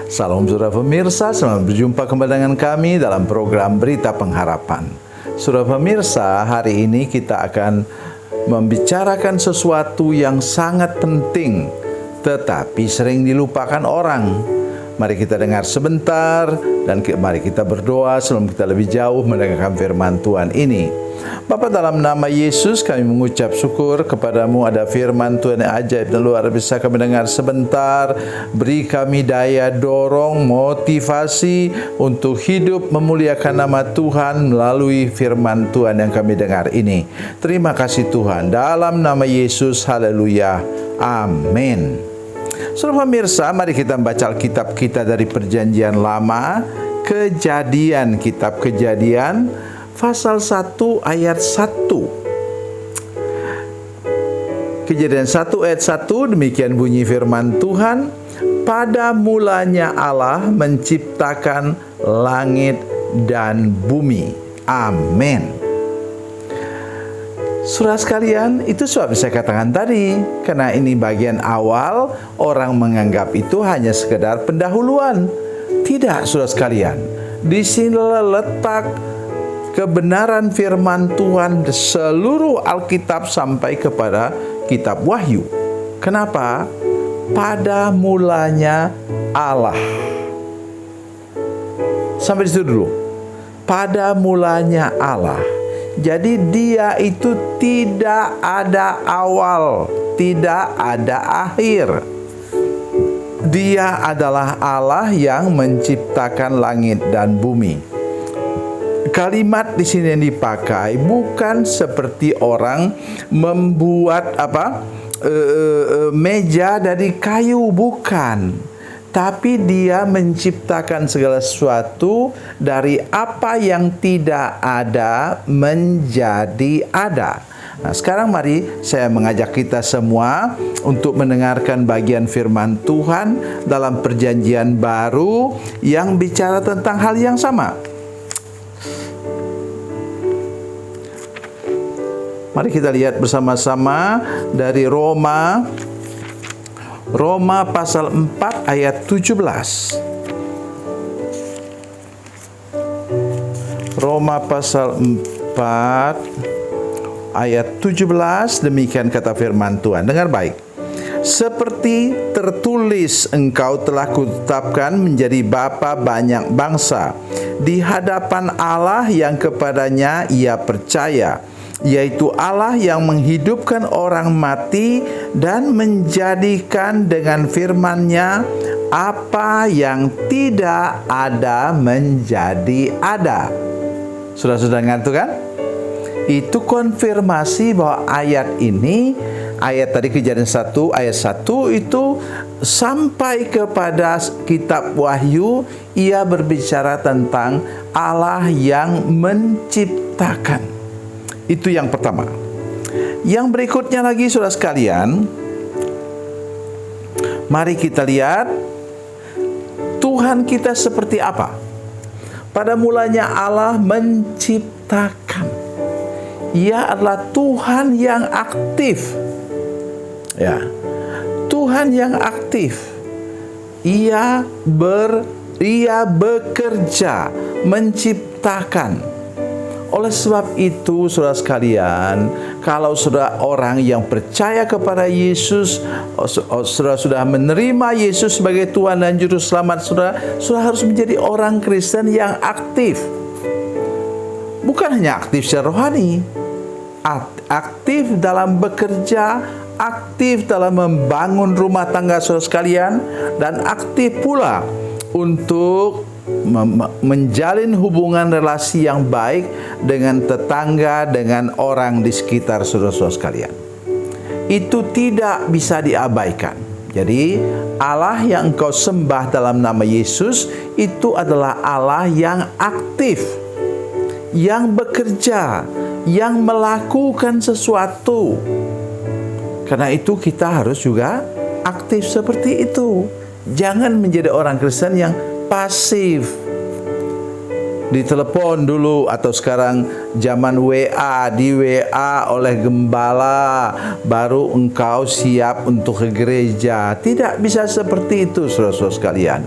Salam saudara pemirsa, selamat berjumpa kembali dengan kami dalam program Berita Pengharapan. Saudara pemirsa, hari ini kita akan membicarakan sesuatu yang sangat penting, tetapi sering dilupakan orang. Mari kita dengar sebentar dan mari kita berdoa sebelum kita lebih jauh mendengarkan firman Tuhan ini. Bapa, dalam nama Yesus kami mengucap syukur kepadamu, ada firman Tuhan yang ajaib dan luar biasa kami dengar sebentar. Beri kami daya dorong, motivasi untuk hidup memuliakan nama Tuhan melalui firman Tuhan yang kami dengar ini. Terima kasih Tuhan, dalam nama Yesus, haleluya, amin. Saudara pemirsa, mari kita membaca Alkitab kita dari Perjanjian Lama, Kejadian, kitab Kejadian pasal 1 ayat 1. Kejadian 1 ayat 1, demikian bunyi firman Tuhan. Pada mulanya Allah menciptakan langit dan bumi. Amin. Saudara sekalian, itu sebab saya katakan tadi, karena ini bagian awal, orang menganggap itu hanya sekedar pendahuluan. Tidak, saudara sekalian. Di sini letak kebenaran firman Tuhan seluruh Alkitab sampai kepada kitab Wahyu. Kenapa? Pada mulanya Allah. Sampai di situ dulu. Pada mulanya Allah. Jadi dia itu tidak ada awal, tidak ada akhir. Dia adalah Allah yang menciptakan langit dan bumi. Kalimat di sini yang dipakai bukan seperti orang membuat meja dari kayu, bukan. Tapi dia menciptakan segala sesuatu dari apa yang tidak ada menjadi ada. Nah, sekarang mari saya mengajak kita semua untuk mendengarkan bagian firman Tuhan dalam Perjanjian Baru yang bicara tentang hal yang sama. Mari kita lihat bersama-sama dari Roma pasal 4 ayat 17. Roma pasal 4 ayat 17, demikian kata firman Tuhan. Dengar baik. Seperti tertulis, engkau telah kutetapkan menjadi bapa banyak bangsa di hadapan Allah yang kepadanya ia percaya, yaitu Allah yang menghidupkan orang mati dan menjadikan dengan firman-Nya apa yang tidak ada menjadi ada. Sudah dengar itu kan? Itu konfirmasi bahwa ayat ini, ayat tadi Kejadian 1 ayat 1 itu sampai kepada kitab Wahyu, ia berbicara tentang Allah yang menciptakan. Itu yang pertama. Yang berikutnya lagi, saudara sekalian, mari kita lihat Tuhan kita seperti apa. Pada mulanya Allah menciptakan. Ia adalah Tuhan yang aktif. Ya. Tuhan yang aktif. Ia bekerja, menciptakan. Oleh sebab itu, saudara sekalian, kalau saudara orang yang percaya kepada Yesus, saudara sudah menerima Yesus sebagai Tuhan dan Juru Selamat, saudara harus menjadi orang Kristen yang aktif. Bukan hanya aktif secara rohani, aktif dalam bekerja, aktif dalam membangun rumah tangga saudara sekalian, dan aktif pula untuk menjalin hubungan relasi yang baik dengan tetangga, dengan orang di sekitar saudara-saudara sekalian. Itu tidak bisa diabaikan. Jadi Allah yang engkau sembah dalam nama Yesus itu adalah Allah yang aktif, yang bekerja, yang melakukan sesuatu. Karena itu kita harus juga aktif seperti itu. Jangan menjadi orang Kristen yang pasif. ditelepon dulu, atau sekarang zaman WA, di WA oleh gembala baru engkau siap untuk ke gereja. Tidak bisa seperti itu, saudara-saudara sekalian.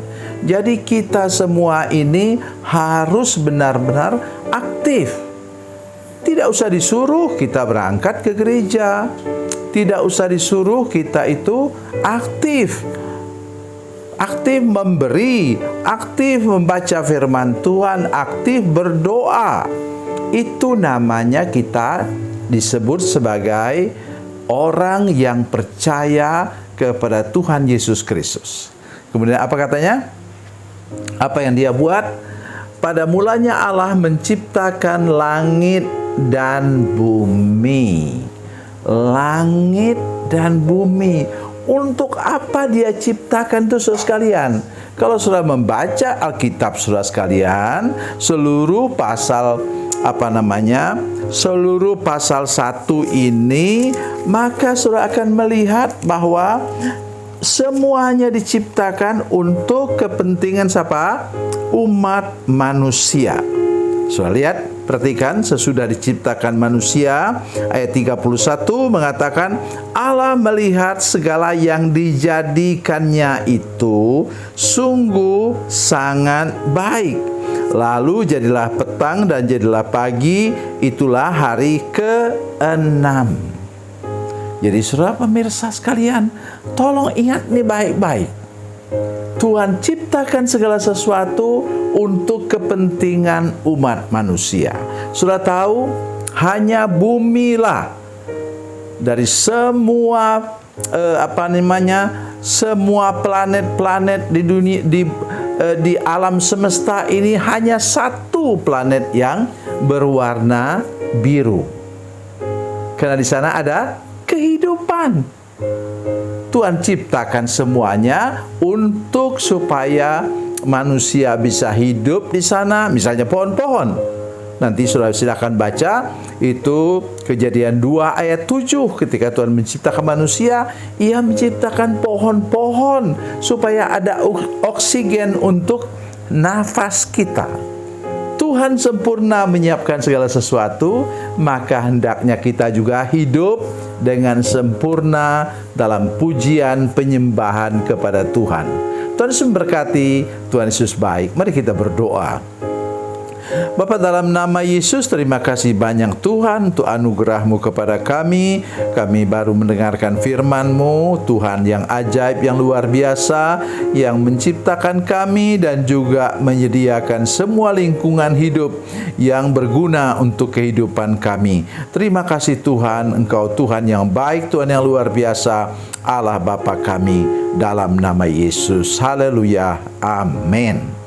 Jadi kita semua ini harus benar-benar aktif. Tidak usah disuruh kita berangkat ke gereja, tidak usah disuruh kita itu aktif. Aktif memberi, aktif membaca firman Tuhan, aktif berdoa. Itu namanya kita disebut sebagai orang yang percaya kepada Tuhan Yesus Kristus. Kemudian apa katanya? Apa yang dia buat? Pada mulanya Allah menciptakan langit dan bumi. Langit dan bumi. Untuk apa dia ciptakan itu, saudara sekalian? Kalau sudah membaca Alkitab, saudara sekalian, seluruh pasal seluruh pasal 1 ini, maka saudara akan melihat bahwa semuanya diciptakan untuk kepentingan siapa? Umat manusia. Saudara lihat, perhatikan, sesudah diciptakan manusia, ayat 31 mengatakan, Allah melihat segala yang dijadikannya itu sungguh sangat baik. Lalu jadilah petang dan jadilah pagi, itulah hari ke-6. Jadi saudara pemirsa sekalian, tolong ingat nih baik-baik. Tuhan ciptakan segala sesuatu untuk kepentingan umat manusia. Sudah tahu, hanya bumilah dari semua semua planet-planet di dunia, di alam semesta ini, hanya satu planet yang berwarna biru. Karena di sana ada kehidupan. Tuhan ciptakan semuanya untuk supaya manusia bisa hidup di sana, misalnya pohon-pohon. Nanti saudara silakan baca itu Kejadian 2 ayat 7, ketika Tuhan menciptakan manusia, Ia menciptakan pohon-pohon supaya ada oksigen untuk nafas kita. Tuhan sempurna menyiapkan segala sesuatu, maka hendaknya kita juga hidup dengan sempurna dalam pujian penyembahan kepada Tuhan. Tuhan Yesus memberkati, Tuhan Yesus baik. Mari kita berdoa. Bapa, dalam nama Yesus, terima kasih banyak Tuhan untuk anugerah-Mu kepada kami. Kami baru mendengarkan firman-Mu, Tuhan yang ajaib, yang luar biasa, yang menciptakan kami dan juga menyediakan semua lingkungan hidup yang berguna untuk kehidupan kami. Terima kasih Tuhan, Engkau Tuhan yang baik, Tuhan yang luar biasa, Allah Bapa kami, dalam nama Yesus. Haleluya. Amin.